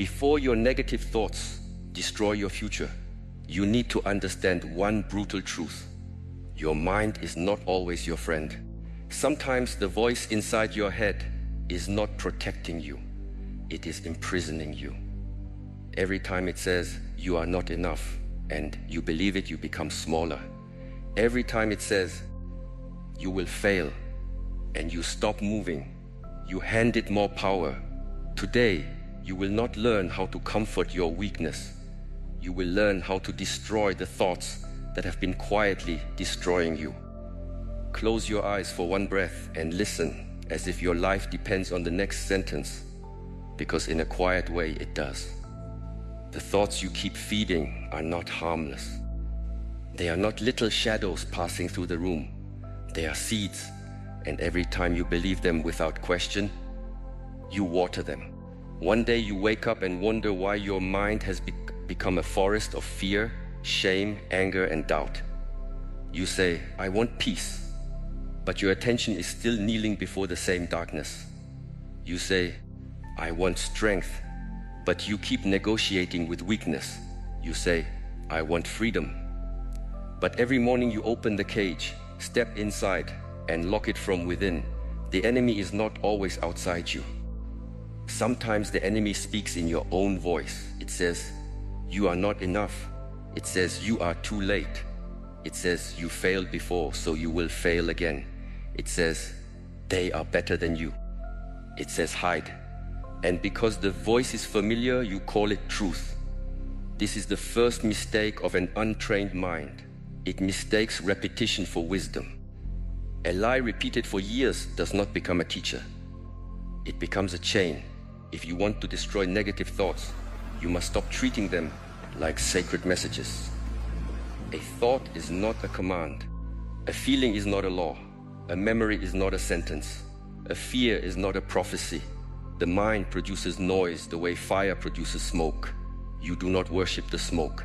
Before your negative thoughts destroy your future, you need to understand one brutal truth. Your mind is not always your friend. Sometimes the voice inside your head is not protecting you. It is imprisoning you. Every time it says you are not enough and you believe it, you become smaller. Every time it says you will fail and you stop moving, you hand it more power. Today, you will not learn how to comfort your weakness. You will learn how to destroy the thoughts that have been quietly destroying you. Close your eyes for one breath and listen as if your life depends on the next sentence, because in a quiet way it does. The thoughts you keep feeding are not harmless. They are not little shadows passing through the room. They are seeds, and every time you believe them without question, you water them. One day you wake up and wonder why your mind has become a forest of fear, shame, anger, and doubt. You say, I want peace, but your attention is still kneeling before the same darkness. You say, I want strength, but you keep negotiating with weakness. You say, I want freedom. But every morning you open the cage, step inside, and lock it from within. The enemy is not always outside you. Sometimes the enemy speaks in your own voice. It says, you are not enough. It says, you are too late. It says, you failed before, so you will fail again. It says, they are better than you. It says, hide. And because the voice is familiar, you call it truth. This is the first mistake of an untrained mind. It mistakes repetition for wisdom. A lie repeated for years does not become a teacher. It becomes a chain. If you want to destroy negative thoughts, you must stop treating them like sacred messages. A thought is not a command. A feeling is not a law. A memory is not a sentence. A fear is not a prophecy. The mind produces noise the way fire produces smoke. You do not worship the smoke.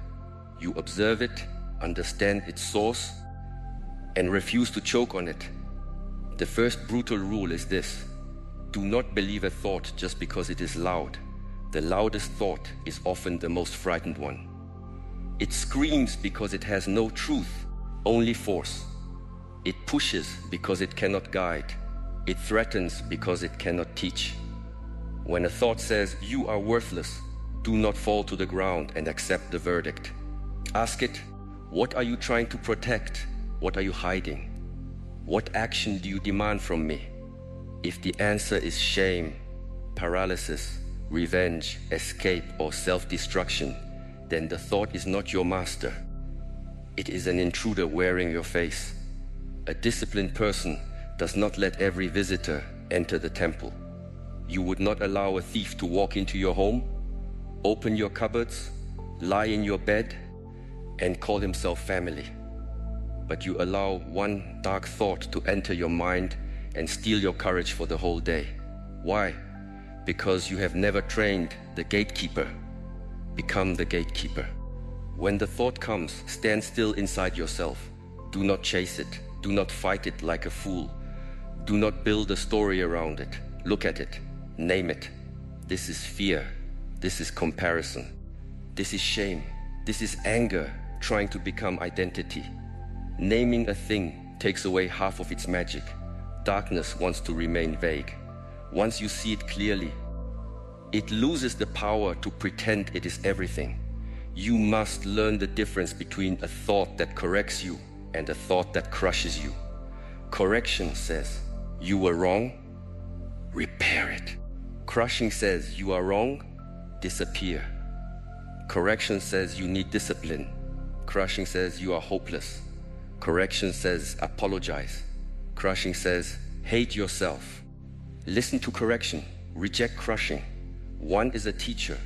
You observe it, understand its source, and refuse to choke on it. The first brutal rule is this: do not believe a thought just because it is loud. The loudest thought is often the most frightened one. It screams because it has no truth, only force. It pushes because it cannot guide. It threatens because it cannot teach. When a thought says, you are worthless, do not fall to the ground and accept the verdict. Ask it, what are you trying to protect? What are you hiding? What action do you demand from me? If the answer is shame, paralysis, revenge, escape, or self-destruction, then the thought is not your master. It is an intruder wearing your face. A disciplined person does not let every visitor enter the temple. You would not allow a thief to walk into your home, open your cupboards, lie in your bed, and call himself family. But you allow one dark thought to enter your mind and steal your courage for the whole day. Why? Because you have never trained the gatekeeper. Become the gatekeeper. When the thought comes, stand still inside yourself. Do not chase it. Do not fight it like a fool. Do not build a story around it. Look at it. Name it. This is fear. This is comparison. This is shame. This is anger trying to become identity. Naming a thing takes away half of its magic. Darkness wants to remain vague. Once you see it clearly, it loses the power to pretend it is everything. You must learn the difference between a thought that corrects you and a thought that crushes you. Correction says, you were wrong, repair it. Crushing says, you are wrong, disappear. Correction says, you need discipline. Crushing says, you are hopeless. Correction says, apologize. Crushing says, hate yourself. Listen to correction, reject crushing. One is a teacher,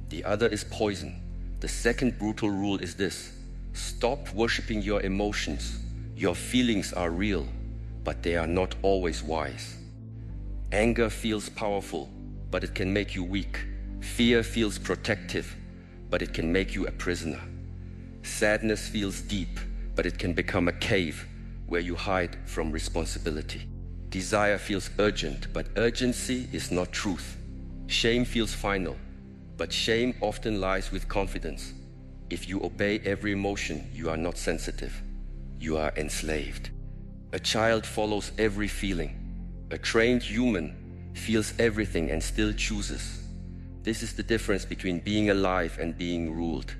the other is poison. The second brutal rule is this: stop worshiping your emotions. Your feelings are real, but they are not always wise. Anger feels powerful, but it can make you weak. Fear feels protective, but it can make you a prisoner. Sadness feels deep, but it can become a cave where you hide from responsibility. Desire feels urgent, but urgency is not truth. Shame feels final, But shame often lies with confidence. If you obey every emotion, you are not sensitive. You are enslaved. A child follows every feeling. A trained human feels everything and still chooses. This is the difference between being alive and being ruled.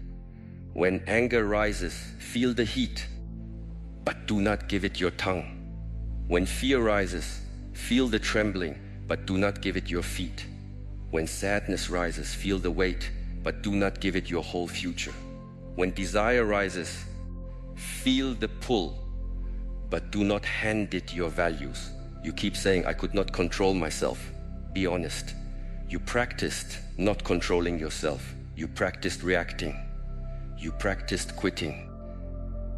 When anger rises, feel the heat, but do not give it your tongue. When fear rises, feel the trembling, but do not give it your feet. When sadness rises, feel the weight, but do not give it your whole future. When desire rises, feel the pull, but do not hand it your values. You keep saying, I could not control myself. Be honest. You practiced not controlling yourself. You practiced reacting. You practiced quitting.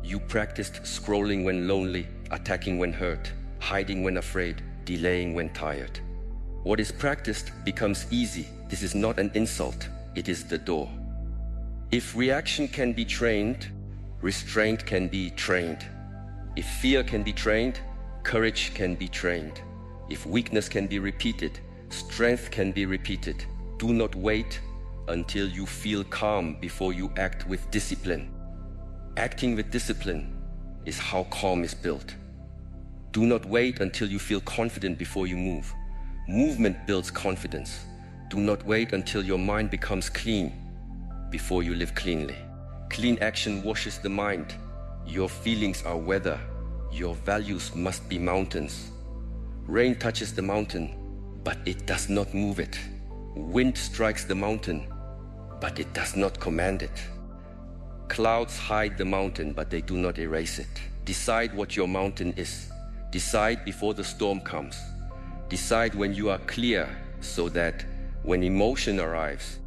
You practiced scrolling when lonely, attacking when hurt, hiding when afraid, delaying when tired. What is practiced becomes easy. This is not an insult. It is the door. If reaction can be trained, restraint can be trained. If fear can be trained, courage can be trained. If weakness can be repeated, strength can be repeated. Do not wait until you feel calm before you act with discipline. Acting with discipline is how calm is built. Do not wait until you feel confident before you move. Movement builds confidence. Do not wait until your mind becomes clean before you live cleanly. Clean action washes the mind. Your feelings are weather. Your values must be mountains. Rain touches the mountain, but it does not move it. Wind strikes the mountain, but it does not command it. Clouds hide the mountain, but they do not erase it. Decide what your mountain is. Decide before the storm comes. Decide when you are clear, so that when emotion arrives,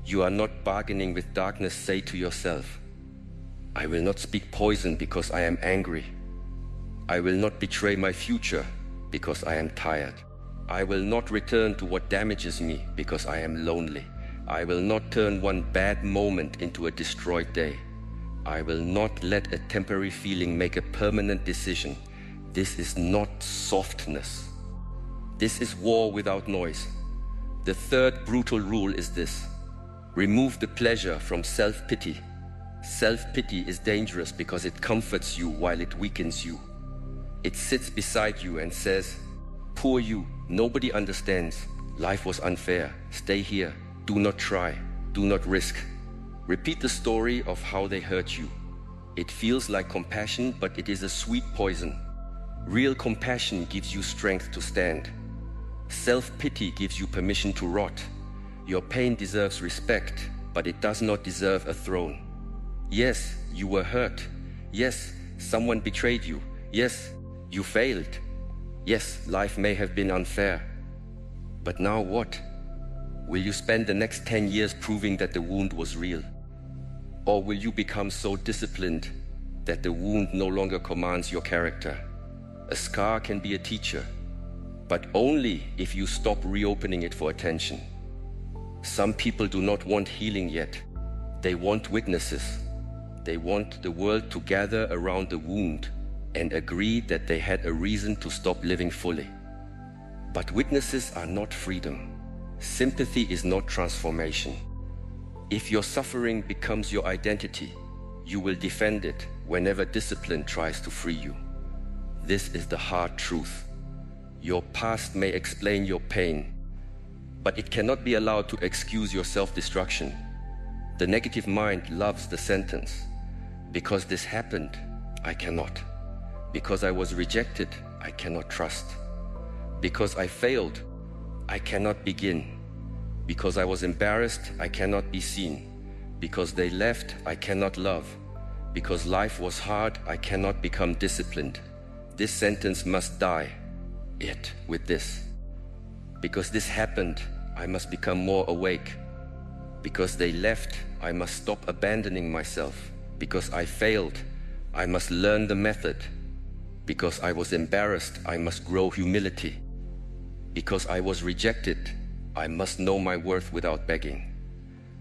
you are not bargaining with darkness. Say to yourself, I will not speak poison because I am angry. I will not betray my future because I am tired. I will not return to what damages me because I am lonely. I will not turn one bad moment into a destroyed day. I will not let a temporary feeling make a permanent decision. This is not softness. This is war without noise. The third brutal rule is this: remove the pleasure from self-pity. Self-pity is dangerous because it comforts you while it weakens you. It sits beside you and says, poor you, nobody understands. Life was unfair. Stay here. Do not try. Do not risk. Repeat the story of how they hurt you. It feels like compassion, but it is a sweet poison. Real compassion gives you strength to stand. Self-pity gives you permission to rot. Your pain deserves respect, but it does not deserve a throne. Yes, you were hurt. Yes, someone betrayed you. Yes, you failed. Yes, life may have been unfair. But now what? Will you spend the next 10 years proving that the wound was real? Or will you become so disciplined that the wound no longer commands your character? A scar can be a teacher, but only if you stop reopening it for attention. Some people do not want healing yet. They want witnesses. They want the world to gather around the wound and agree that they had a reason to stop living fully. But witnesses are not freedom. Sympathy is not transformation. If your suffering becomes your identity, you will defend it whenever discipline tries to free you. This is the hard truth. Your past may explain your pain, but it cannot be allowed to excuse your self-destruction. The negative mind loves the sentence, because this happened, I cannot. Because I was rejected, I cannot trust. Because I failed, I cannot begin. Because I was embarrassed, I cannot be seen. Because they left, I cannot love. Because life was hard, I cannot become disciplined. This sentence must die. It with this. Because this happened, I must become more awake. Because they left, I must stop abandoning myself. Because I failed, I must learn the method. Because I was embarrassed, I must grow humility. Because I was rejected, I must know my worth without begging.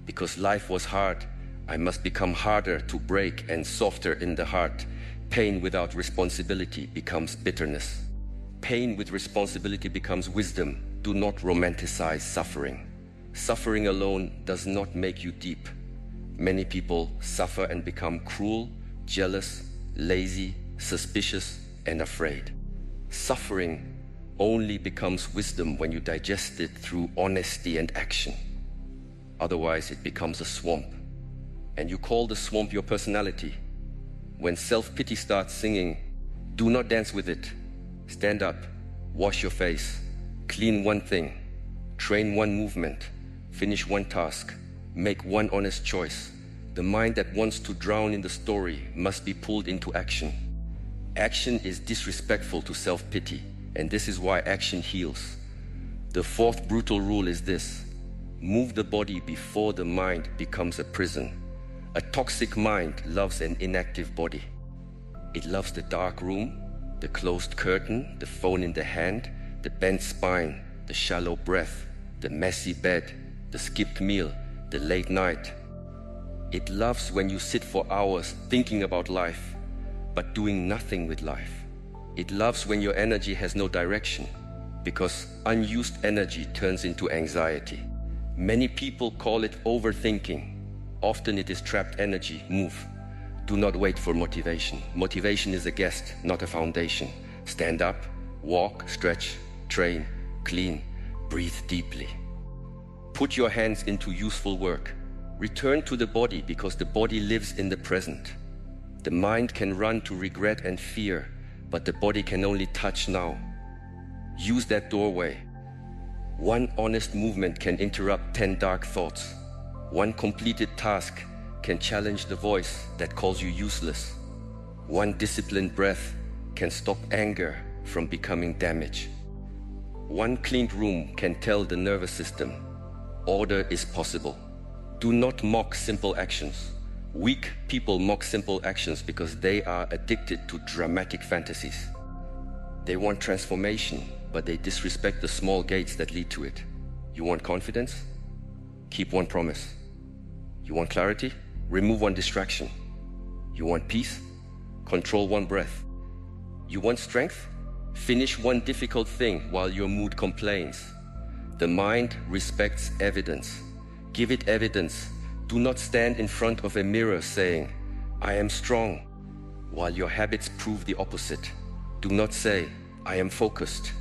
Because life was hard, I must become harder to break and softer in the heart. Pain without responsibility becomes bitterness. Pain with responsibility becomes wisdom. Do not romanticize suffering. Suffering alone does not make you deep. Many people suffer and become cruel, jealous, lazy, suspicious, and afraid. Suffering only becomes wisdom when you digest it through honesty and action. Otherwise, it becomes a swamp. And you call the swamp your personality. When self-pity starts singing, do not dance with it. Stand up, wash your face, clean one thing, train one movement, finish one task, make one honest choice. The mind that wants to drown in the story must be pulled into action. Action is disrespectful to self-pity, and this is why action heals. The fourth brutal rule is this: move the body before the mind becomes a prison. A toxic mind loves an inactive body. It loves the dark room, the closed curtain, the phone in the hand, the bent spine, the shallow breath, the messy bed, the skipped meal, the late night. It loves when you sit for hours thinking about life, but doing nothing with life. It loves when your energy has no direction, because unused energy turns into anxiety. Many people call it overthinking. Often it is trapped energy. Move. Do not wait for motivation. Motivation is a guest, not a foundation. Stand up, walk, stretch, train, clean, breathe deeply. Put your hands into useful work. Return to the body because the body lives in the present. The mind can run to regret and fear, but the body can only touch now. Use that doorway. One honest movement can interrupt 10 dark thoughts. One completed task can challenge the voice that calls you useless. One disciplined breath can stop anger from becoming damage. One cleaned room can tell the nervous system, order is possible. Do not mock simple actions. Weak people mock simple actions because they are addicted to dramatic fantasies. They want transformation, but they disrespect the small gates that lead to it. You want confidence? Keep one promise. You want clarity? Remove one distraction. You want peace? Control one breath. You want strength? Finish one difficult thing while your mood complains. The mind respects evidence. Give it evidence. Do not stand in front of a mirror saying, I am strong, while your habits prove the opposite. Do not say, I am focused,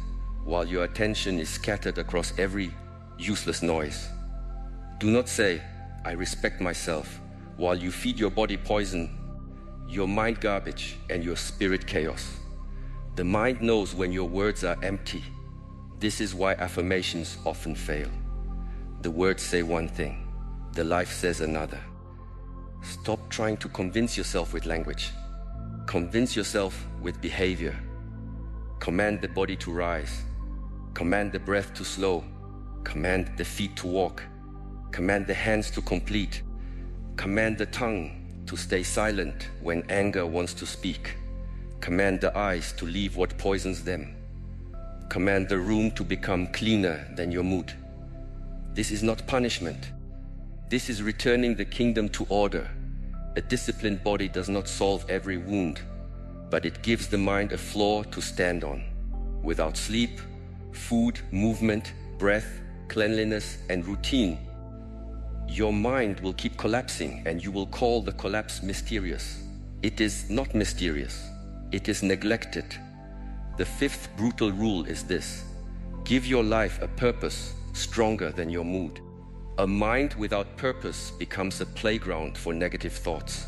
while your attention is scattered across every useless noise. Do not say, I respect myself, while you feed your body poison, your mind garbage, and your spirit chaos. The mind knows when your words are empty. This is why affirmations often fail. The words say one thing, the life says another. Stop trying to convince yourself with language. Convince yourself with behavior. Command the body to rise. Command the breath to slow. Command the feet to walk. Command the hands to complete. Command the tongue to stay silent when anger wants to speak. Command the eyes to leave what poisons them. Command the room to become cleaner than your mood. This is not punishment. This is returning the kingdom to order. A disciplined body does not solve every wound, but it gives the mind a floor to stand on. Without sleep, food, movement, breath, cleanliness, and routine, your mind will keep collapsing, and you will call the collapse mysterious. It is not mysterious. It is neglected. The fifth brutal rule is this: give your life a purpose stronger than your mood. A mind without purpose becomes a playground for negative thoughts.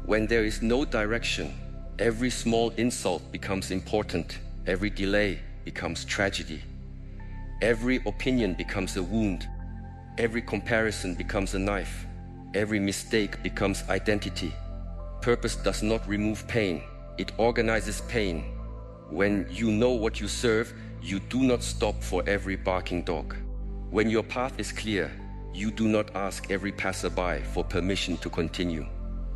When there is no direction, every small insult becomes important. Every delay becomes tragedy. Every opinion becomes a wound. Every comparison becomes a knife. Every mistake becomes identity. Purpose does not remove pain. It organizes pain. When you know what you serve, you do not stop for every barking dog. When your path is clear, you do not ask every passerby for permission to continue.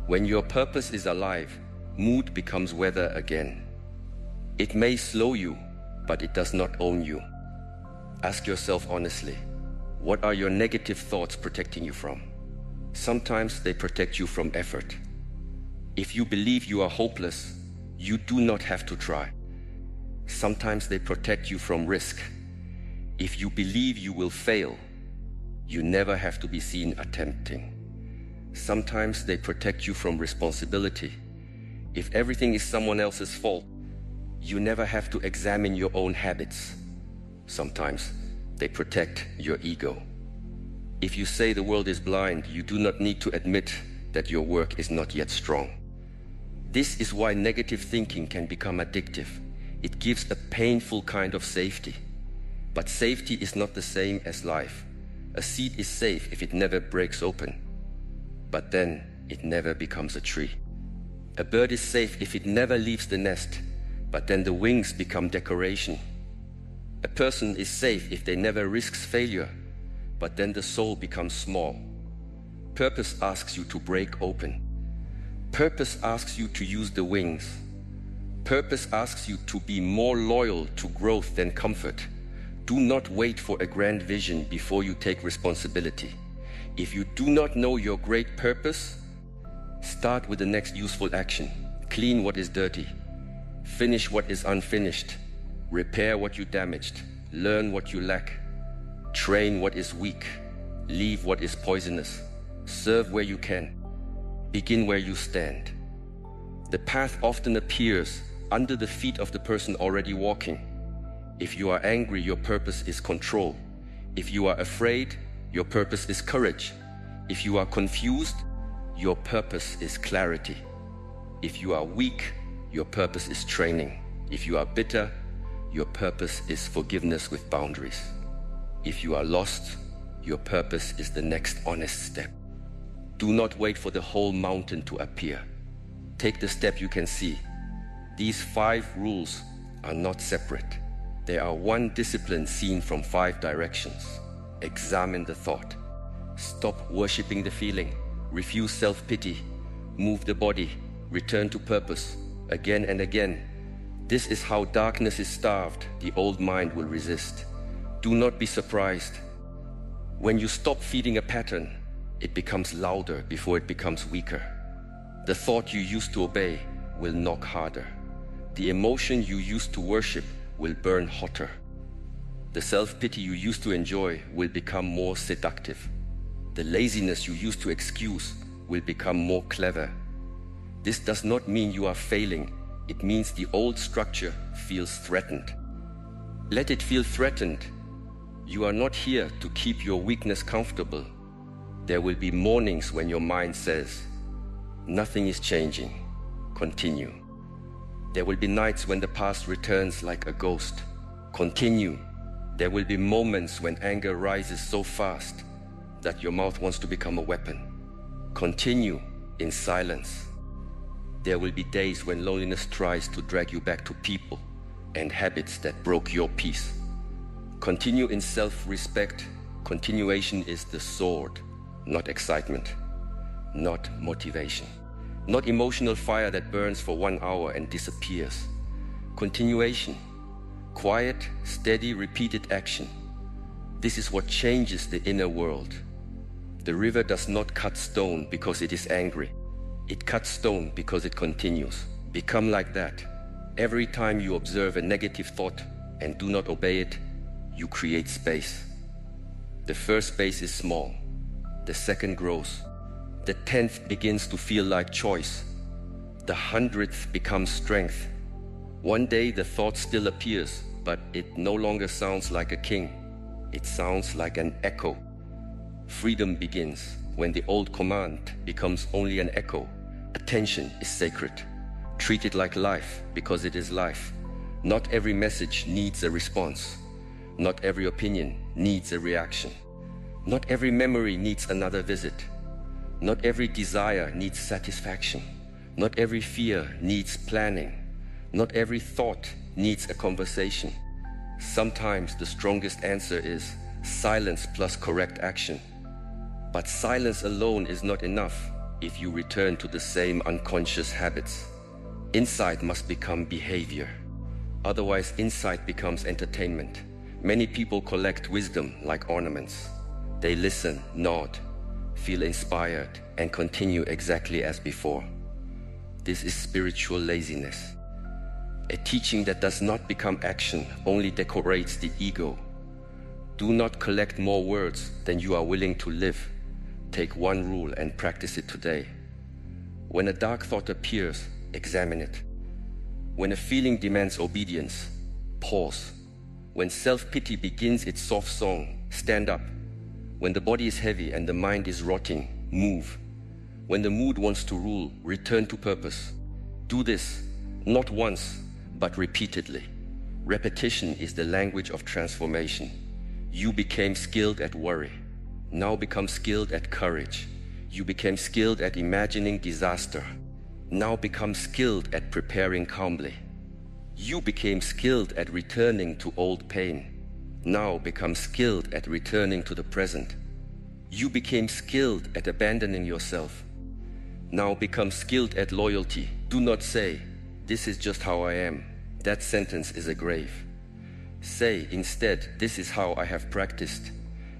When your purpose is alive, mood becomes weather again. It may slow you, but it does not own you. Ask yourself honestly, what are your negative thoughts protecting you from? Sometimes they protect you from effort. If you believe you are hopeless, you do not have to try. Sometimes they protect you from risk. If you believe you will fail, You never have to be seen attempting. Sometimes they protect you from responsibility. If everything is someone else's fault, you never have to examine your own habits. Sometimes they protect your ego. If you say the world is blind, you do not need to admit that your work is not yet strong. This is why negative thinking can become addictive. It gives a painful kind of safety. But safety is not the same as life. A seed is safe if it never breaks open, but then it never becomes a tree. A bird is safe if it never leaves the nest, but then the wings become decoration. A person is safe if they never risks failure, but then the soul becomes small. Purpose asks you to break open. Purpose asks you to use the wings. Purpose asks you to be more loyal to growth than comfort. Do not wait for a grand vision before you take responsibility. If you do not know your great purpose, start with the next useful action. Clean what is dirty. Finish what is unfinished. Repair what you damaged. Learn what you lack. Train what is weak. Leave what is poisonous. Serve where you can. Begin where you stand. The path often appears under the feet of the person already walking. If you are angry, your purpose is control. If you are afraid, your purpose is courage. If you are confused, your purpose is clarity. If you are weak, your purpose is training. If you are bitter, your purpose is forgiveness with boundaries. If you are lost, your purpose is the next honest step. Do not wait for the whole mountain to appear. Take the step you can see. These 5 rules are not separate. They are one discipline seen from 5 directions. Examine the thought. Stop worshipping the feeling. Refuse self-pity. Move the body. Return to purpose. Again and again. This is how darkness is starved. The old mind will resist. Do not be surprised. When you stop feeding a pattern, it becomes louder before it becomes weaker. The thought you used to obey will knock harder. The emotion you used to worship will burn hotter. The self-pity you used to enjoy will become more seductive. The laziness you used to excuse will become more clever. This does not mean you are failing. It means the old structure feels threatened. Let it feel threatened. You are not here to keep your weakness comfortable. There will be mornings when your mind says, "Nothing is changing. Continue." There will be nights when the past returns like a ghost. Continue. There will be moments when anger rises so fast that your mouth wants to become a weapon. Continue in silence. There will be days when loneliness tries to drag you back to people and habits that broke your peace. Continue in self-respect. Continuation is the sword, not excitement, not motivation. Not emotional fire that burns for 1 hour and disappears. Continuation. Quiet, steady, repeated action. This is what changes the inner world. The river does not cut stone because it is angry. It cuts stone because it continues. Become like that. Every time you observe a negative thought and do not obey it, you create space. The first space is small. The second grows. The 10th begins to feel like choice. The 100th becomes strength. One day the thought still appears, but it no longer sounds like a king. It sounds like an echo. Freedom begins when the old command becomes only an echo. Attention is sacred. Treat it like life because it is life. Not every message needs a response. Not every opinion needs a reaction. Not every memory needs another visit. Not every desire needs satisfaction. Not every fear needs planning. Not every thought needs a conversation. Sometimes the strongest answer is silence plus correct action. But silence alone is not enough if you return to the same unconscious habits. Insight must become behavior. Otherwise, insight becomes entertainment. Many people collect wisdom like ornaments. They listen, nod, feel inspired, and continue exactly as before. This is spiritual laziness. A teaching that does not become action only decorates the ego. Do not collect more words than you are willing to live. Take one rule and practice it today. When a dark thought appears, examine it. When a feeling demands obedience, pause. When self-pity begins its soft song, stand up. When the body is heavy and the mind is rotting, move. When the mood wants to rule, return to purpose. Do this, not once, but repeatedly. Repetition is the language of transformation. You became skilled at worry. Now become skilled at courage. You became skilled at imagining disaster. Now become skilled at preparing calmly. You became skilled at returning to old pain. Now become skilled at returning to the present. You became skilled at abandoning yourself. Now become skilled at loyalty. Do not say, "This is just how I am." That sentence is a grave. Say instead, "This is how I have practiced.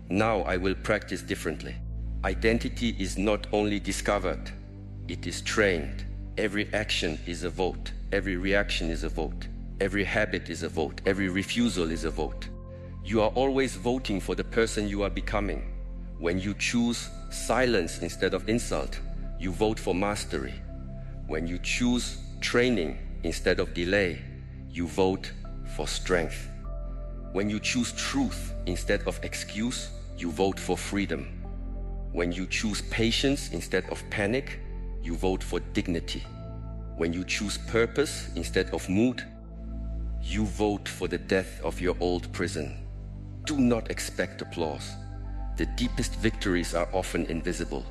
Now I will practice differently." Identity is not only discovered, it is trained. Every action is a vote. Every reaction is a vote. Every habit is a vote. Every refusal is a vote. You are always voting for the person you are becoming. When you choose silence instead of insult, you vote for mastery. When you choose training instead of delay, you vote for strength. When you choose truth instead of excuse, you vote for freedom. When you choose patience instead of panic, you vote for dignity. When you choose purpose instead of mood, you vote for the death of your old prison. Do not expect applause. The deepest victories are often invisible.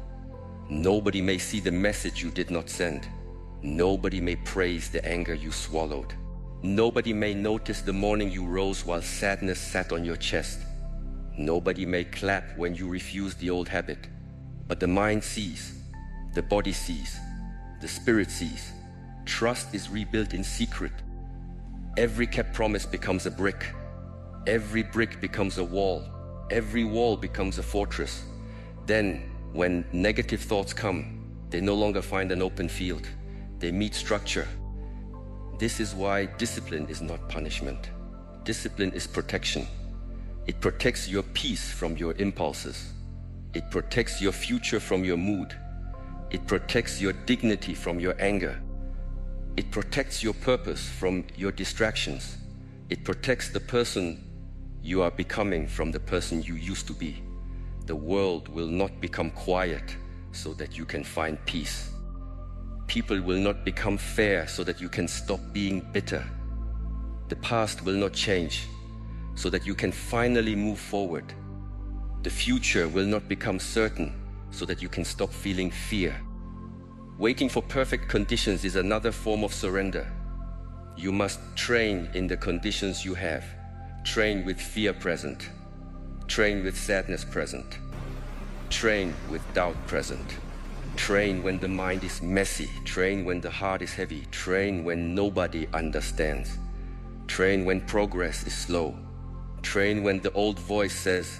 Nobody may see the message you did not send. Nobody may praise the anger you swallowed. Nobody may notice the morning you rose while sadness sat on your chest. Nobody may clap when you refuse the old habit. But the mind sees, the body sees, the spirit sees. Trust is rebuilt in secret. Every kept promise becomes a brick. Every brick becomes a wall. Every wall becomes a fortress. Then, when negative thoughts come, they no longer find an open field. They meet structure. This is why discipline is not punishment. Discipline is protection. It protects your peace from your impulses. It protects your future from your mood. It protects your dignity from your anger. It protects your purpose from your distractions. It protects the person you are becoming from the person you used to be. The world will not become quiet so that you can find peace. People will not become fair so that you can stop being bitter. The past will not change so that you can finally move forward. The future will not become certain so that you can stop feeling fear. Waiting for perfect conditions is another form of surrender. You must train in the conditions you have. Train with fear present. Train with sadness present. Train with doubt present. Train when the mind is messy. Train when the heart is heavy. Train when nobody understands. Train when progress is slow. Train when the old voice says,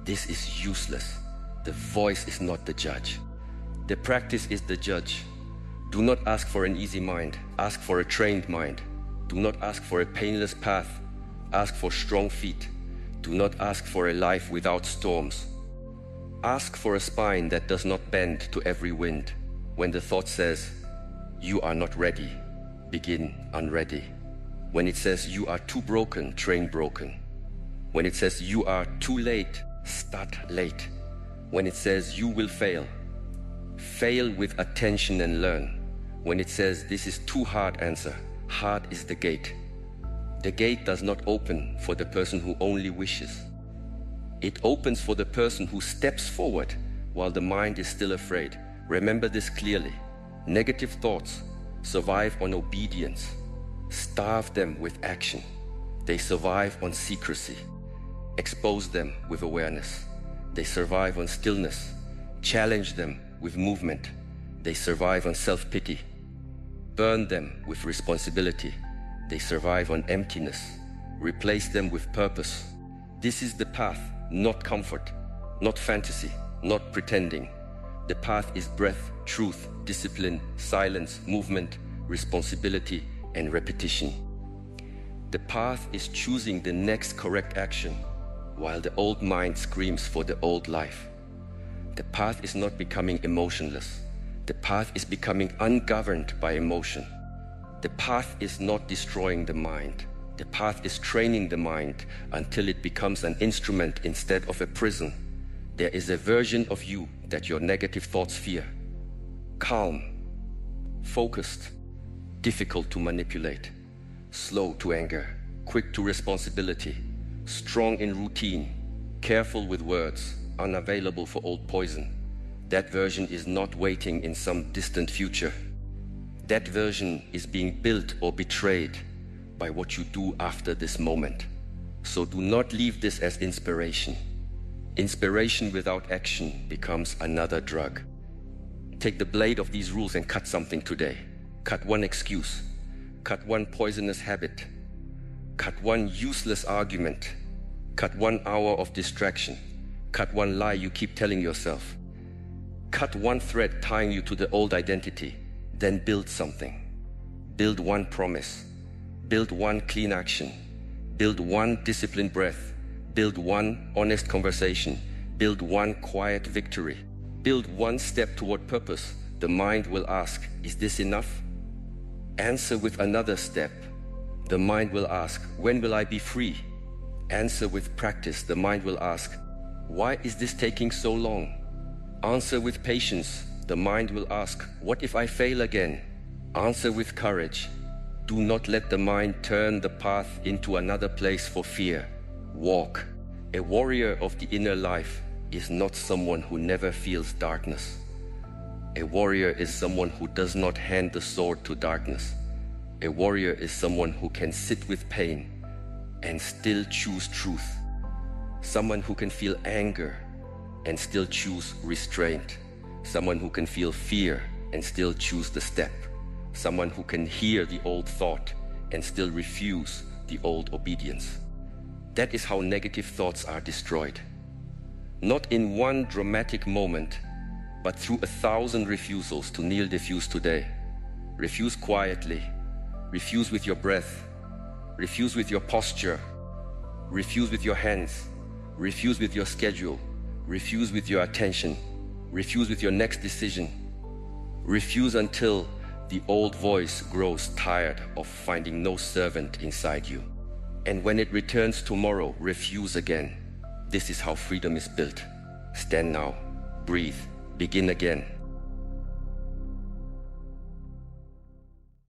"This is useless." The voice is not the judge. The practice is the judge. Do not ask for an easy mind. Ask for a trained mind. Do not ask for a painless path. Ask for strong feet. Do not ask for a life without storms. Ask for a spine that does not bend to every wind. When the thought says, "You are not ready," begin unready. When it says, "You are too broken," train broken. When it says, "You are too late," start late. When it says, "You will fail," fail with attention and learn. When it says, "This is too hard," answer, "Hard is the gate." The gate does not open for the person who only wishes. It opens for the person who steps forward while the mind is still afraid. Remember this clearly. Negative thoughts survive on obedience. Starve them with action. They survive on secrecy. Expose them with awareness. They survive on stillness. Challenge them with movement. They survive on self-pity. Burn them with responsibility. They survive on emptiness. Replace them with purpose. This is the path, not comfort, not fantasy, not pretending. The path is breath, truth, discipline, silence, movement, responsibility, and repetition. The path is choosing the next correct action. while the old mind screams for the old life. The path is not becoming emotionless. The path is becoming ungoverned by emotion. The path is not destroying the mind. The path is training the mind until it becomes an instrument instead of a prison. There is a version of you that your negative thoughts fear. Calm, focused, difficult to manipulate, slow to anger, quick to responsibility, strong in routine, careful with words, unavailable for old poison. That version is not waiting in some distant future. That version is being built or betrayed by what you do after this moment. So do not leave this as inspiration. Inspiration without action becomes another drug. Take the blade of these rules and cut something today. Cut one excuse. Cut one poisonous habit. Cut one useless argument. Cut 1 hour of distraction. Cut one lie you keep telling yourself. Cut one thread tying you to the old identity. Then build something. Build one promise. Build one clean action. Build one disciplined breath. Build one honest conversation. Build one quiet victory. Build one step toward purpose. The mind will ask, is this enough? Answer with another step. The mind will ask, when will I be free? Answer with practice. The mind will ask, why is this taking so long? Answer with patience. The mind will ask, what if I fail again? Answer with courage. Do not let the mind turn the path into another place for fear. Walk. A warrior of the inner life is not someone who never feels darkness. A warrior is someone who does not hand the sword to darkness. A warrior is someone who can sit with pain and still choose truth. Someone who can feel anger and still choose restraint. Someone who can feel fear and still choose the step. Someone who can hear the old thought and still refuse the old obedience. That is how negative thoughts are destroyed. Not in one dramatic moment, but through 1,000 refusals to kneel diffuse today. Refuse quietly. Refuse with your breath. Refuse with your posture. Refuse with your hands. Refuse with your schedule. Refuse with your attention. Refuse with your next decision. Refuse until the old voice grows tired of finding no servant inside you. And when it returns tomorrow, refuse again. This is how freedom is built. Stand now, breathe, begin again.